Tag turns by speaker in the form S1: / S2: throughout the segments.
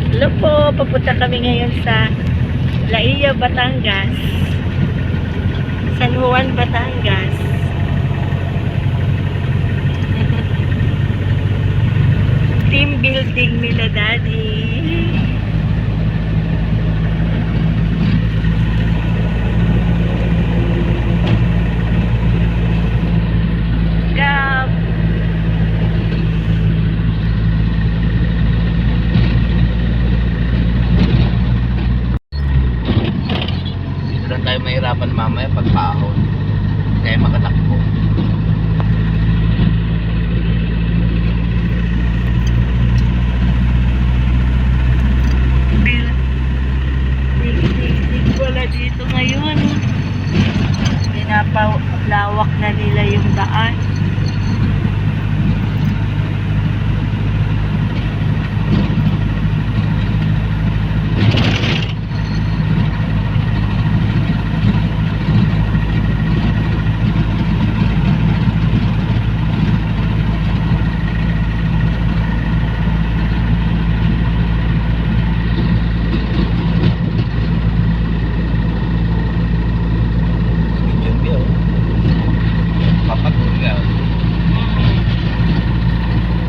S1: Hello po, papunta kami ngayon sa Laia, Batangas. San Juan, Batangas. Team building nila, Daddy. Gab.
S2: Doon tayo mahirapan mamaya pagpahon. Kaya makatakbo.
S1: Dig wala dito ngayon. Pinapalawak na nila yung daan.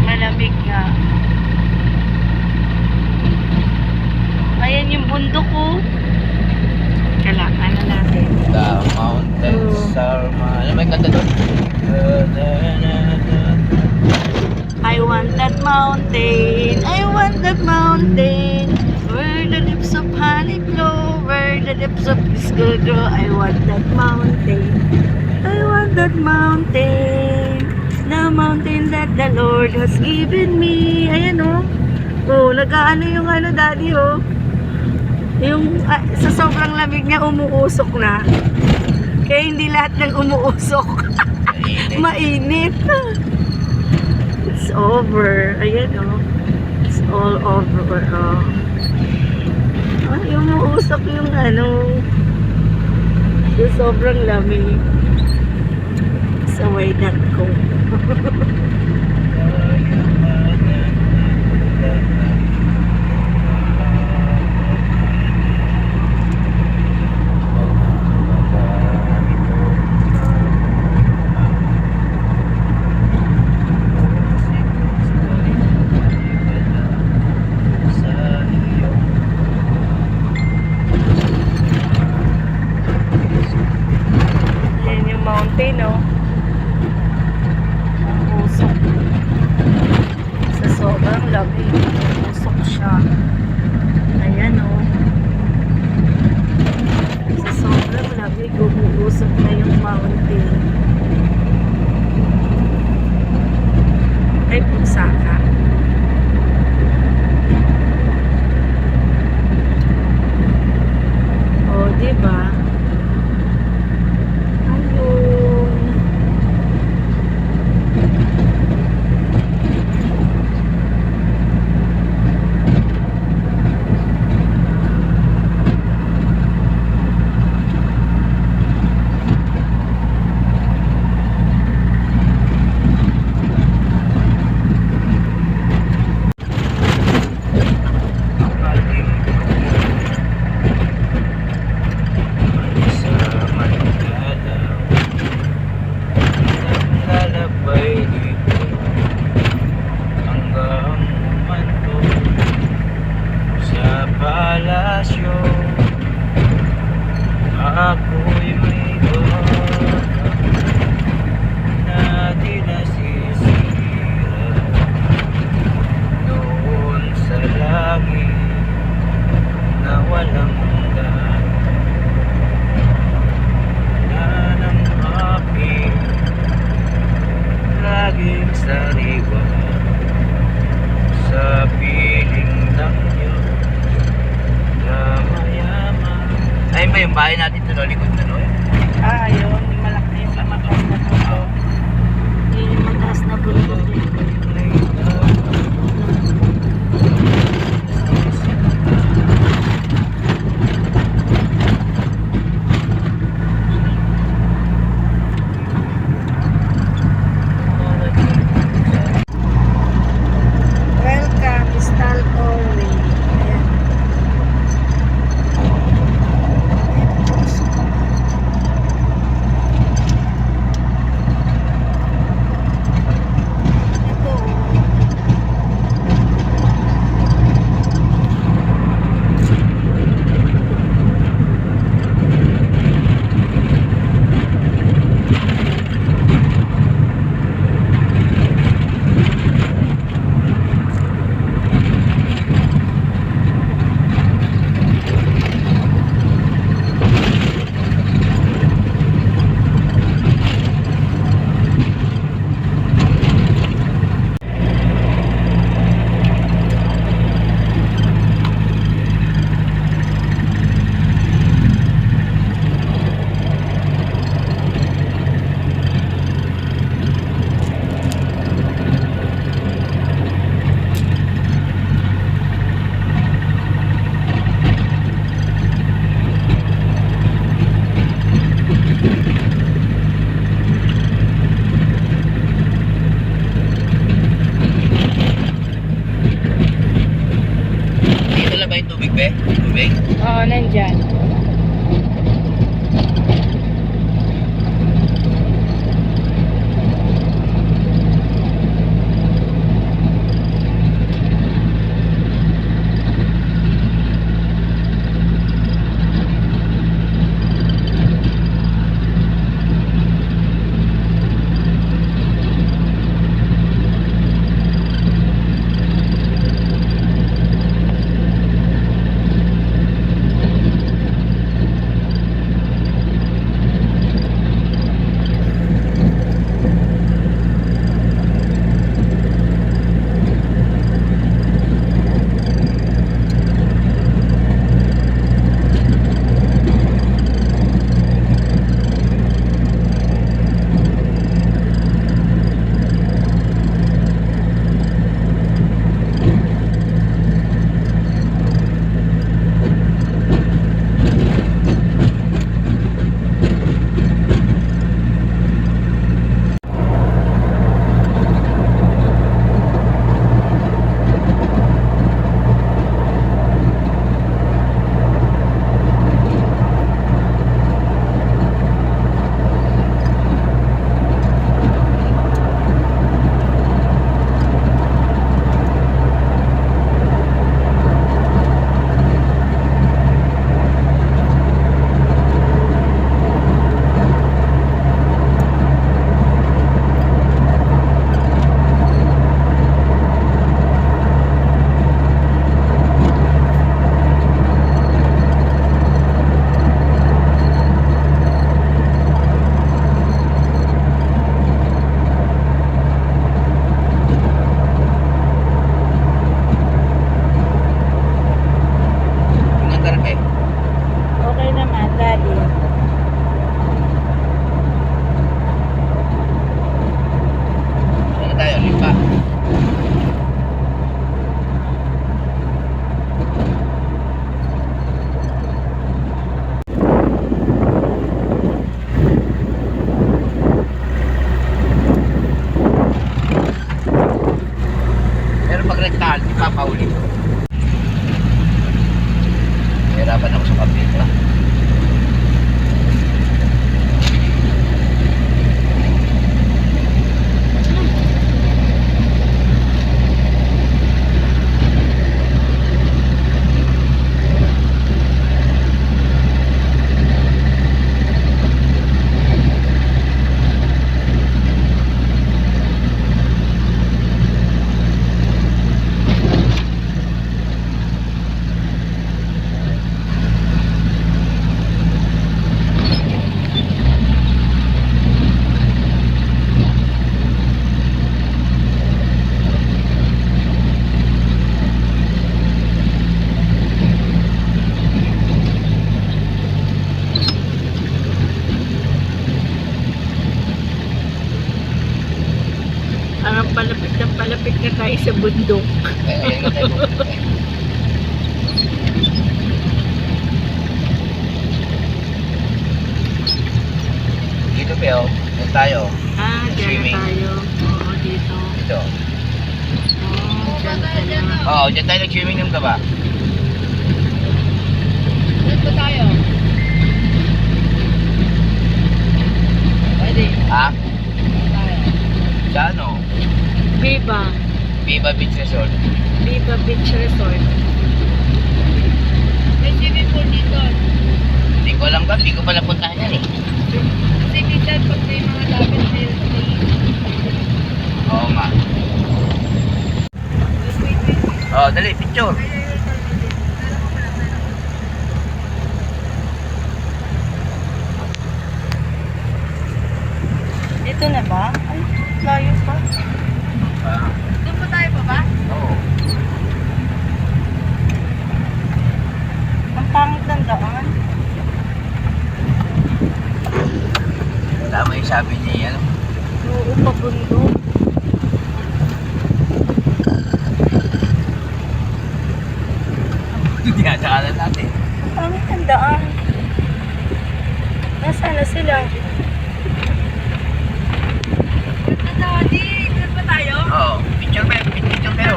S1: Malamig nga. Ayan yung bundok ko. Kailangan na natin.
S2: The mountains are my... Ano may kanta doon?
S1: I want that mountain. I want that mountain. Where the lips of honey flow. Where the lips of disco grow. I want that mountain. I want that mountain. The mountain that the Lord has given me. Ayan o. Oh, nag-ano yung ano, Daddy oh. Yung sa sobrang lamig niya umuusok na. Kaya hindi lahat ng umuusok. Mainit. It's over. Ayan o. It's all over. Oh. Ay, umuusok yung ano. Sa sobrang lamig. It's a way that go. Yan yung mountain, no? Ang usok. Sa sobrang lamig, usok siya. Ayan, no? Sa sobrang lamig, umuusok na yung mountain. Ay, pugsaka. O, diba? Ayun.
S2: Palasyo, ako'y may baka na di nasisira doon sa langit na walang hanggan. Wala ng api, laging sariwa sa piling ng Diyos. Ayun ba yung bahay natin sa likod na no?
S1: Ayun, yung malaki yung mataas na bundok. Yun yung mataas na bundok dito. Welcome, Stal Orway. Ayan.
S2: tubig, be? Tubig?
S1: Oo, nandyan.
S2: Pinandar, be.
S1: Okay naman, daddy.
S2: Saan na tayo? Limpa. Pero pag rektahan, di pa pauli. Hirapan ako sa kapita.
S1: Parang palapit na tayo sa bundok.
S2: Ayun na tayo. Dito, be, oh. Doon tayo.
S1: Ah, dyan
S2: Swimming.
S1: na tayo. Oo, dito.
S2: Dito.
S1: Oo, dyan pala.
S2: Oo, dyan tayo nag-swimming nung ba?
S1: Saan ba tayo? Pwede.
S2: Ha?
S1: Tayo.
S2: Sa ano?
S1: Viva.
S2: Viva Beach Resort.
S1: Viva Beach Resort. May swimming pool dito.
S2: Hindi ko alam ba, hindi ko pa napuntahan yan eh.
S1: Kasi minsan pag may mga dagat may
S2: Oo nga. Oo, dali, picture.
S1: Dito na ba? Ay, layo pa. Doon pa tayo pa ba?
S2: Oo.
S1: Ang pangit ng daan.
S2: Tama yung sabi niya, ano?
S1: Oo, pabundok.
S2: Dinadaanan natin.
S1: Ang pangit ng daan. Nasaan na sila? Doon pa tayo?
S2: Oo. Picture kayo, picture kayo.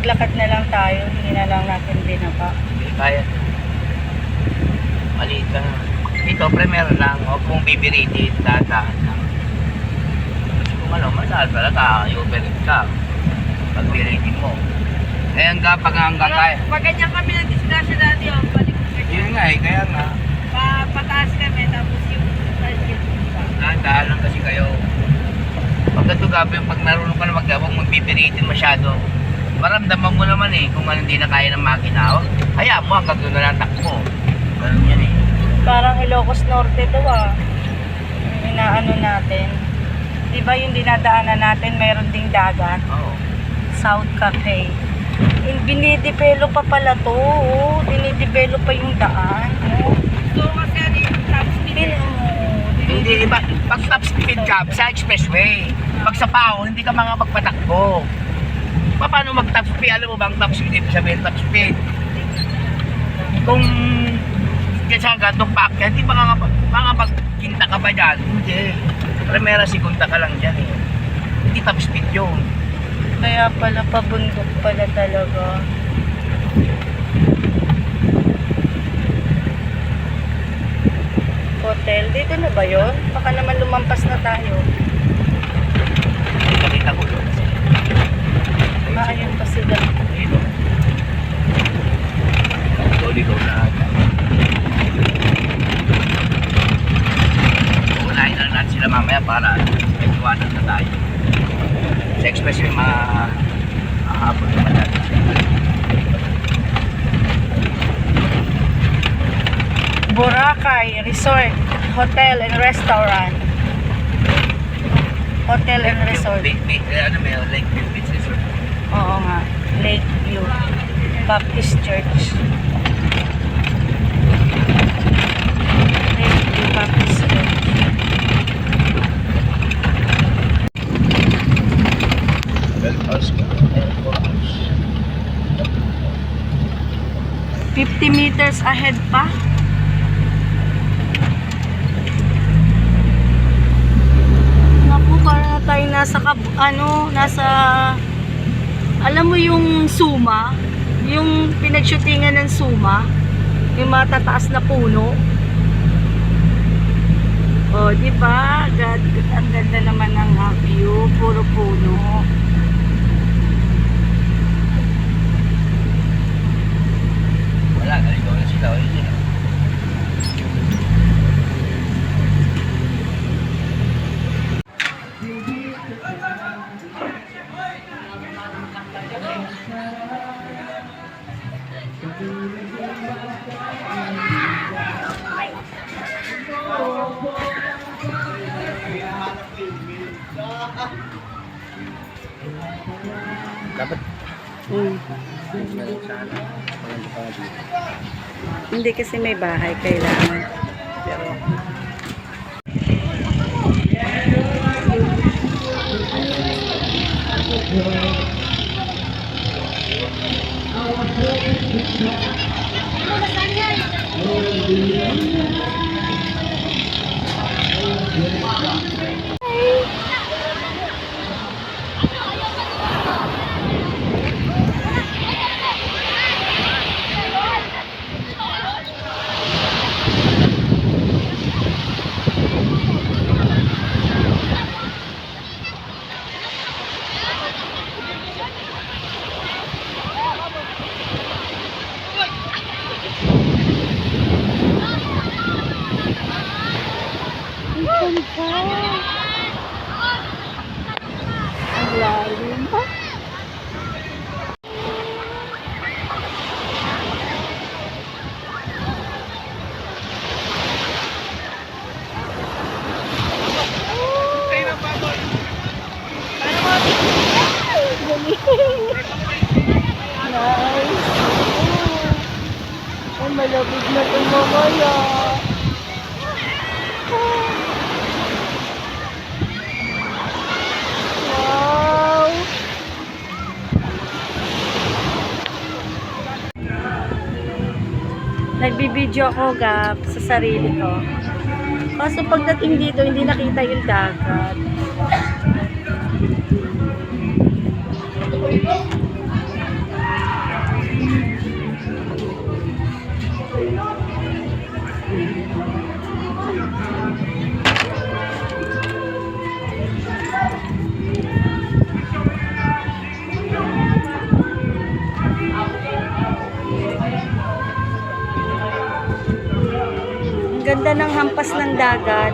S1: naglakad na lang tayo, hindi na lang natin binaba.
S2: Hindi kaya. Maliit ka na. Ito, meron lang. Huwag mong bibiritin. Dadaan lang. Kasi kung ano, madaan talaga. I-overheat ka. Pag biritin mo. Eh, hanggang kaya.
S1: Pag ganyan kami ng disgrasya dati, balik ko sa
S2: Yun nga eh, kaya nga.
S1: Pataas kami, tapos yung target.
S2: Daan lang kasi kayo. Pagka gabi, pag marunong ka na huwag mong bibiritin masyado. Maramdaman mo naman eh, kung ano hindi na kaya ng makina. Hayaan mo, hanggang doon na lang takbo. Ganun yan eh.
S1: Parang Ilocos Norte to yung inaano natin. Di ba yung dinadaanan natin, mayroon ding dagat?
S2: Oo.
S1: South Cafe. Binidevelop pa pala to. Binidevelop pa yung daan. So, kasi ano yung top speed?
S2: Hindi, iba. Pag top speed ka, sa expressway. Pag sa PAO, hindi ka mga magpatakbo. Paano mag-top speed? Alam mo ba ang top speed? Ibig sabihin top speed. Kung kasi gantong pack, hindi mga magkinta ka ba dyan? Hindi. Primera, segunda ka lang dyan eh. Hindi top speed yun.
S1: Kaya pala, pabundok pala talaga. Hotel, dito na ba yun? Baka naman lumampas na tayo.
S2: Nakita ko yun.
S1: Ayun pa sila.
S2: Ayun o. Ligaw na ata. Unahin na natin sila mamaya para may iwanan na tayo. Sa express yung mga hapon naman natin siya.
S1: Boracay Resort, Hotel and Restaurant. Hotel and Resort.
S2: Ano may Lakeview Beach Resort?
S1: Oo nga, Lakeview Baptist Church. Lakeview Baptist Church.
S2: House.
S1: 50 meters ahead pa. Naku, para tayo nasa alam mo yung Suma, yung pinagshootingan ng Suma, yung matataas na puno. Oh, di ba? Ang ganda naman ng view, puro puno.
S2: Wala, naligaw na sila. Ayun yun. Dapat
S1: Hindi kasi may bahay kailangan.
S2: pero
S1: Ang lalim pa. Nice. Ay, malapit na ito mamaya. Wow. Nagbibideo ako, Gab, sa sarili ko. Kaso pagdating dito, hindi nakita yung dagat. ganda ng hampas ng dagat.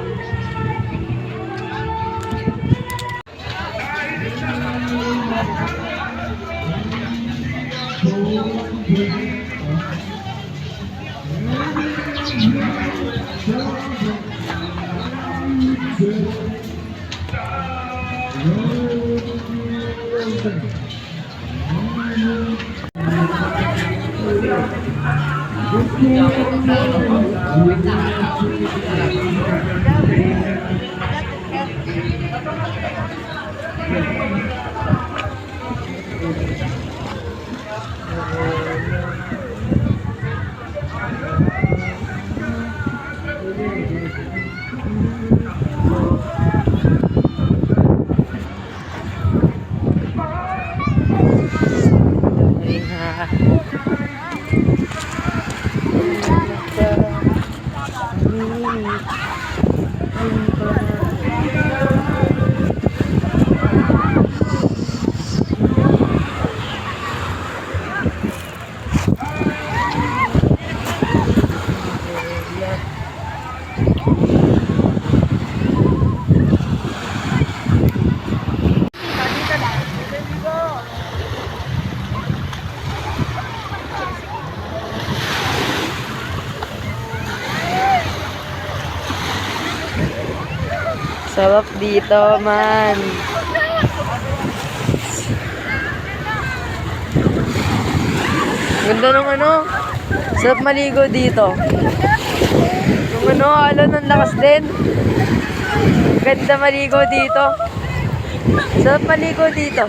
S1: Sarap dito, man. Ganda ng ano. Sarap maligo dito. Yung ano, alon ng lakas din. Ganda maligo dito. Sarap maligo dito.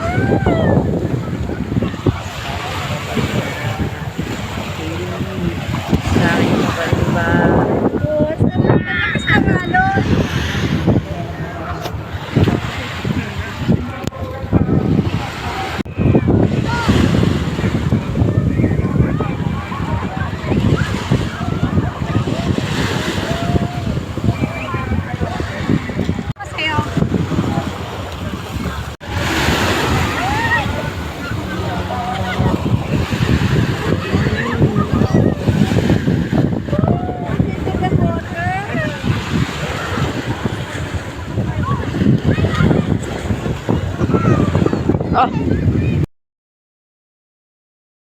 S1: Sa akin yung paliba.
S3: Sarap malakas ang alon.
S1: Oh,